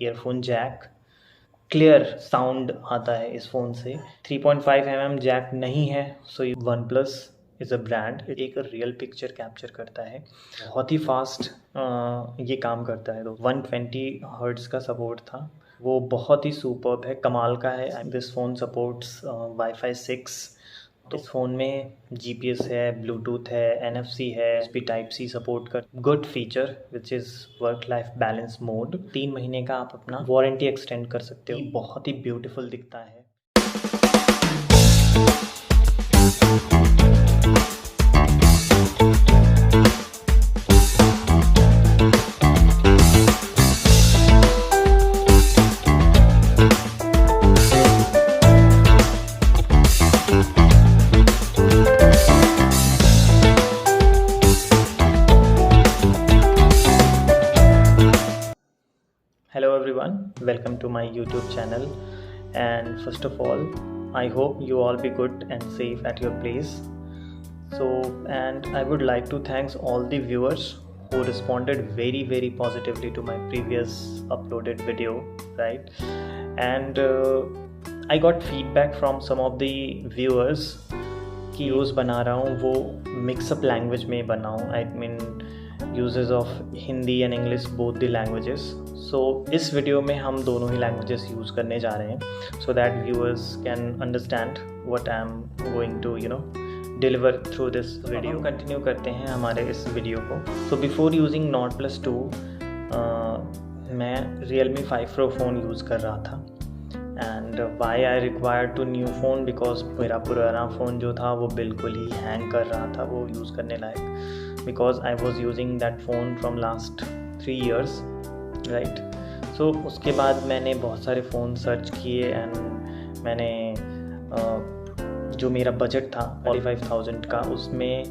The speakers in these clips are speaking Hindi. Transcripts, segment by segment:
ईयरफोन जैक, क्लियर साउंड आता है इस फ़ोन से। 3.5 mm जैक नहीं है, so one plus is a brand, एक रियल पिक्चर कैप्चर करता है, बहुत ही फास्ट ये काम करता है। तो 120 हर्ट्ज़ का सपोर्ट था, वो बहुत ही सुपर्ब है, कमाल का है। This phone supports wifi 6। तो इस फ़ोन में GPS है, ब्लूटूथ है, NFC है, USB Type-C सपोर्ट कर, good feature which is work life balance mode. 3 महीने का आप अपना वारंटी एक्सटेंड कर सकते हो। बहुत ही ब्यूटीफुल दिखता है। Hello everyone, welcome to my YouTube channel, and first of all I hope you all be good and safe at your place. And I would like to thank all the viewers who responded very positively to my previous uploaded video, right? And I got feedback from some of the viewers कि वीडियोज़ बना रहा हूँ वो मिक्सअप लैंग्वेज में बनाऊँ, I mean uses of Hindi and English both the languages. So इस वीडियो में हम दोनों ही लैंग्वेजेस यूज़ करने जा रहे हैं, so that viewers can understand what I am going to deliver through this video. हम कंटिन्यू करते हैं हमारे इस वीडियो को। So before using Nord Plus 2 मैं Realme 5 Pro फ़ोन यूज़ कर रहा था। And why I require to new phone, because मेरा पुराना फ़ोन जो था वो बिल्कुल ही हैंग कर रहा था, वो यूज़ करने लायक, because I was using that phone from last 3 years, right. So उसके बाद मैंने बहुत सारे फ़ोन सर्च किए एंड मैंने जो मेरा बजट था 45,000 का, उसमें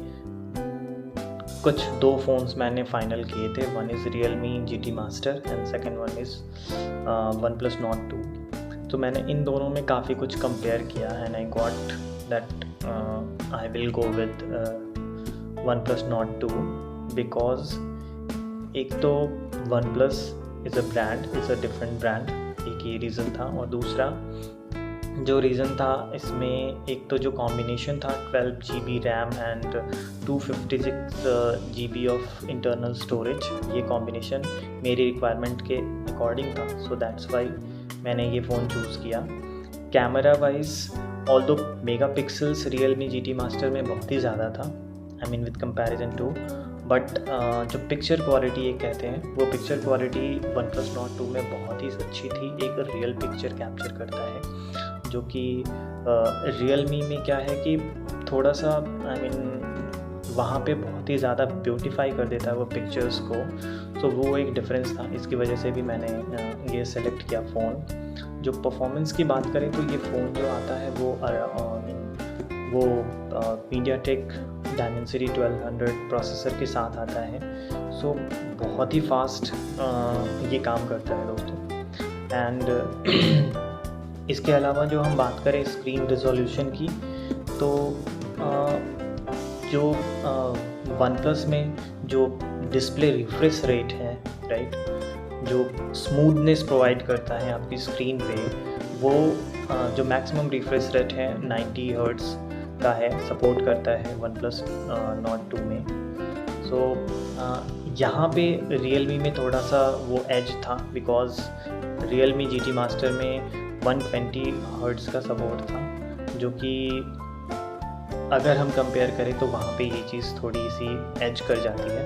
कुछ 2 फ़ोन्स मैंने फ़ाइनल किए थे। One is Realme GT Master and second one is OnePlus Nord 2। तो मैंने इन दोनों में काफ़ी कुछ कंपेयर किया and I got that I will go with OnePlus Nord 2, because एक तो OnePlus is a brand, is a different brand, एक ये रीज़न था। और दूसरा जो रीज़न था इसमें, एक तो जो कॉम्बिनेशन था 12 GB RAM and 256 GB of internal storage, ये कॉम्बिनेशन मेरी रिक्वायरमेंट के अकॉर्डिंग था, सो दैट्स वाई मैंने ये फ़ोन चूज़ किया। Camera wise although megapixels Realme GT Master में बहुत ही ज़्यादा था, I mean with comparison to, but जो पिक्चर क्वालिटी ये कहते हैं, वो पिक्चर क्वालिटी OnePlus Nord 2 में बहुत ही अच्छी थी, एक रियल पिक्चर कैप्चर करता है, जो कि Realme में क्या है कि थोड़ा सा आई मीन वहाँ पे बहुत ही ज़्यादा ब्यूटीफाई कर देता है वो पिक्चर्स को, तो वो एक डिफरेंस था। इसकी वजह से भी मैंने ये सेलेक्ट किया फ़ोन। जो परफॉर्मेंस की बात करें तो ये फ़ोन जो आता है वो MediaTek Dimensity 1200 प्रोसेसर के साथ आता है, सो बहुत ही फास्ट ये काम करता है दोस्तों। एंड इसके अलावा जो हम बात करें स्क्रीन रिजोल्यूशन की, तो जो OnePlus में जो डिस्प्ले रिफ्रेश रेट है, राइट, जो स्मूथनेस प्रोवाइड करता है आपकी स्क्रीन पे, वो जो मैक्सिमम रिफ्रेश रेट है 90 हर्ट्ज़ का है, सपोर्ट करता है OnePlus Nord 2 में। सो यहाँ पे Realme में थोड़ा सा वो एज था, बिकॉज Realme GT Master में 120 हर्ट्ज़ का सपोर्ट था, जो कि अगर हम कंपेयर करें तो वहाँ पे ये चीज़ थोड़ी सी एज कर जाती है।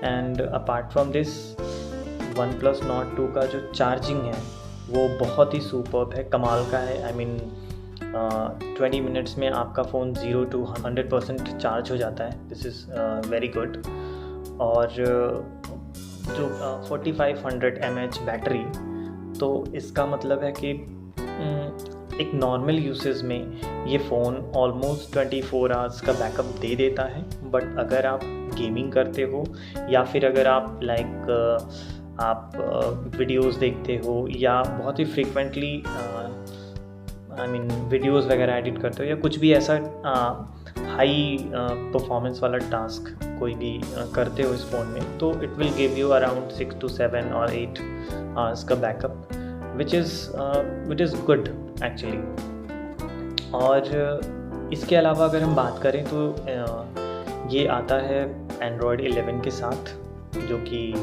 And apart from this OnePlus Nord 2 का जो चार्जिंग है वो बहुत ही सुपर्ब है, कमाल का है। आई मीन 20 मिनट्स में आपका फ़ोन 0 to 100% चार्ज हो जाता है, दिस इज़ वेरी गुड। और जो 4500 mAh बैटरी, तो इसका मतलब है कि एक नॉर्मल यूसेज में ये फ़ोन ऑलमोस्ट 24 आवर्स का बैकअप दे देता है। बट अगर आप गेमिंग करते हो या फिर अगर आप आप वीडियोस देखते हो या बहुत ही फ्रीक्वेंटली आई मीन वीडियोस वगैरह एडिट करते हो या कुछ भी ऐसा हाई परफॉर्मेंस वाला टास्क कोई भी करते हो इस फ़ोन में, तो it will give you around 6 to 7 or 8 hours का backup, which is good actually. और इसके अलावा अगर हम बात करें तो ये आता है एंड्रॉयड 11 के साथ, जो कि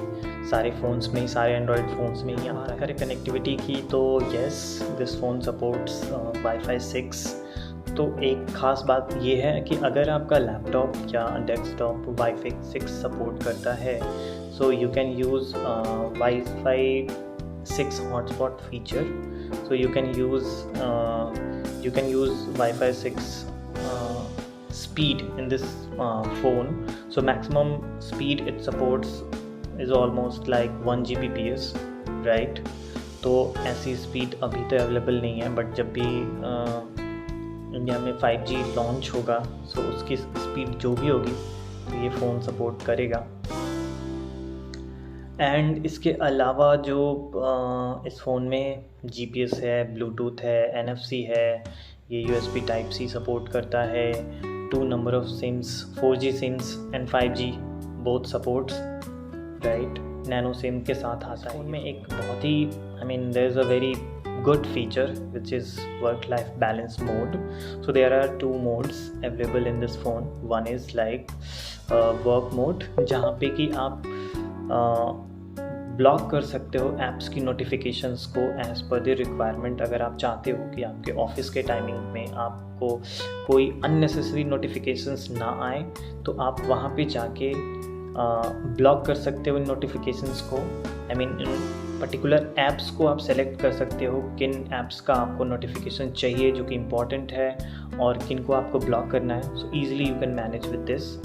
सारे फ़ोन्स में ही, सारे एंड्रॉयड फ़ोन्स में ही आता है। कनेक्टिविटी की तो yes, this phone supports wifi 6। तो एक ख़ास बात ये है कि अगर आपका लैपटॉप या डेस्कटॉप वाईफाई 6 सपोर्ट करता है, so you can use wifi 6 hotspot feature. So you can use Wi-Fi 6 speed in this phone. So maximum speed it supports is almost like 1 Gbps, right? तो ऐसी स्पीड अभी तो अवेलेबल नहीं है, बट जब भी इंडिया में 5G लॉन्च होगा, सो उसकी स्पीड जो भी होगी तो ये फ़ोन सपोर्ट करेगा। एंड इसके अलावा जो इस फ़ोन में GPS है, ब्लूटूथ है, NFC है, ये USB Type-C सपोर्ट करता है, 2 number of sims, 4G sims and 5G both supports, right. Nano sim के साथ आता है। फ़ोन में एक बहुत ही there is a very good feature which is work life balance mode. So there are 2 modes available in this phone. One is like work mode, जहाँ पे कि आप ब्लॉक कर सकते हो ऐप्स की नोटिफिकेशंस को एज पर द रिक्वायरमेंट। अगर आप चाहते हो कि आपके ऑफिस के टाइमिंग में आपको कोई अननेसेसरी नोटिफिकेशंस ना आए, तो आप वहाँ पे जाके ब्लॉक कर सकते हो इन नोटिफिकेशंस को। इन पर्टिकुलर ऐप्स को आप सेलेक्ट कर सकते हो किन ऐप्स का आपको नोटिफिकेशन चाहिए जो कि इम्पॉर्टेंट है और किन को आपको ब्लॉक करना है। So easily you can manage with this.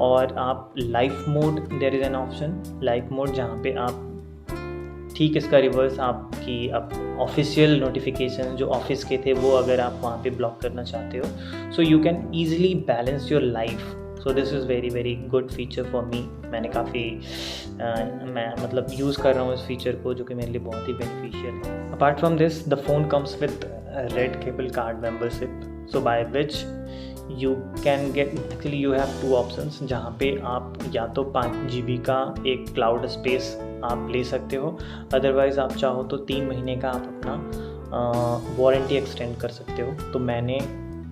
और आप life mode, there is an option life mode, जहाँ पे आप ठीक इसका रिवर्स आपकी ऑफिशियल नोटिफिकेशन जो ऑफिस के थे वो अगर आप वहाँ पे ब्लॉक करना चाहते हो, सो you can easily balance your life. So this is very very good feature for me. मैंने काफ़ी मैं यूज़ कर रहा हूँ इस फीचर को, जो कि मेरे लिए बहुत ही बेनिफिशियल है। Apart from this, the phone comes with red cable card membership, so by which you can get, actually you have 2 options, जहाँ पे आप या तो 5 GB का एक क्लाउड स्पेस आप ले सकते हो, अदरवाइज़ आप चाहो तो 3 महीने का आप अपना वारंटी एक्सटेंड कर सकते हो। तो मैंने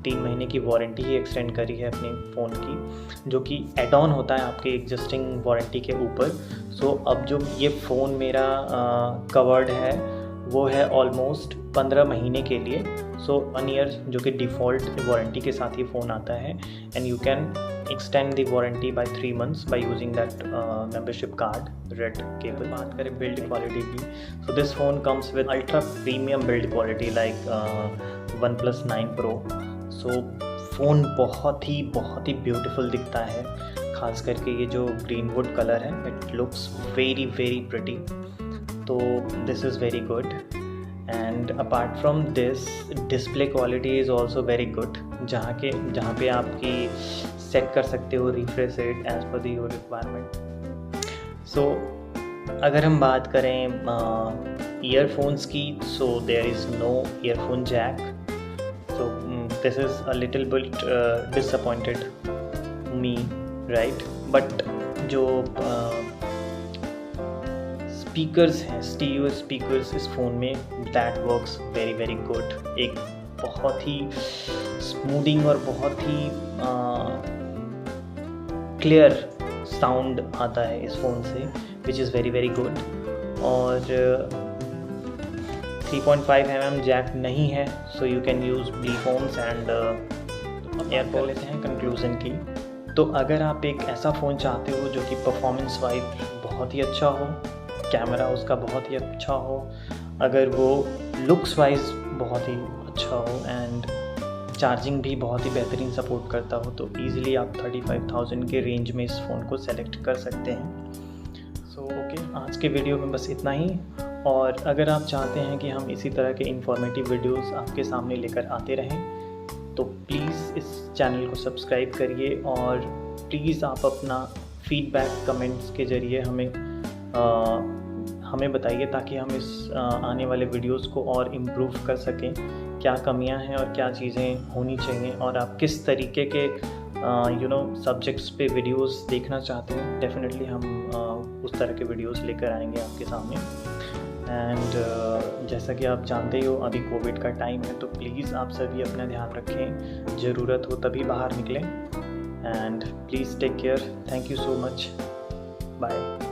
3 महीने की वारंटी ही एक्सटेंड करी है अपने फ़ोन की, जो कि एड ऑन होता है आपके एग्जिस्टिंग वारंटी के ऊपर। सो अब जो ये फ़ोन मेरा कवर्ड है वो है ऑलमोस्ट 15 महीने के लिए। सो 1 ईयर जो कि डिफ़ॉल्ट वारंटी के साथ ये फ़ोन आता है, and you can extend the warranty by 3 months by using that membership card red cable. बात करें बिल्ड क्वालिटी की, so this phone comes with ultra premium build quality like OnePlus 9 Pro। So phone बहुत ही ब्यूटीफुल दिखता है, ख़ास करके ये जो ग्रीन वुड कलर है, it looks very very pretty. तो this is very good. And apart from this, display quality is also very good, जहाँ पे आपकी सेट कर सकते हो refresh rate as per your requirement. So अगर हम बात करें ईयरफोन्स की, so there is no earphone jack. So this is a little bit disappointed me, right? But जो speakers हैं, stereo speakers इस फ़ोन में, that works very very good। एक बहुत ही स्मूदिंग और बहुत ही क्लियर साउंड आता है इस फ़ोन से, which is very very good। और 3.5 mm जैक नहीं है, so you can use B phones and air. कर लेते हैं कंक्लूज़न की। तो अगर आप एक ऐसा फ़ोन चाहते हो जो कि परफॉर्मेंस वाइज बहुत ही अच्छा हो, कैमरा उसका बहुत ही अच्छा हो, अगर वो लुक्स वाइज बहुत ही अच्छा हो एंड चार्जिंग भी बहुत ही बेहतरीन सपोर्ट करता हो, तो ईज़िली आप 35,000 के रेंज में इस फ़ोन को सेलेक्ट कर सकते हैं। सो ओके, आज के वीडियो में बस इतना ही। और अगर आप चाहते हैं कि हम इसी तरह के इंफॉर्मेटिव वीडियोस आपके सामने लेकर आते रहें, तो प्लीज़ इस चैनल को सब्सक्राइब करिए और प्लीज़ आप अपना फीडबैक कमेंट्स के ज़रिए हमें बताइए, ताकि हम इस आने वाले वीडियोस को और इम्प्रूव कर सकें। क्या कमियां हैं और क्या चीज़ें होनी चाहिए, और आप किस तरीके के सब्जेक्ट्स पे वीडियोस देखना चाहते हैं, डेफिनेटली हम उस तरह के वीडियोस लेकर आएंगे आपके सामने। एंड जैसा कि आप जानते ही हो, अभी कोविड का टाइम है, तो प्लीज़ आप सभी अपना ध्यान रखें, ज़रूरत हो तभी बाहर निकलें। And please take care. Thank you so much. Bye.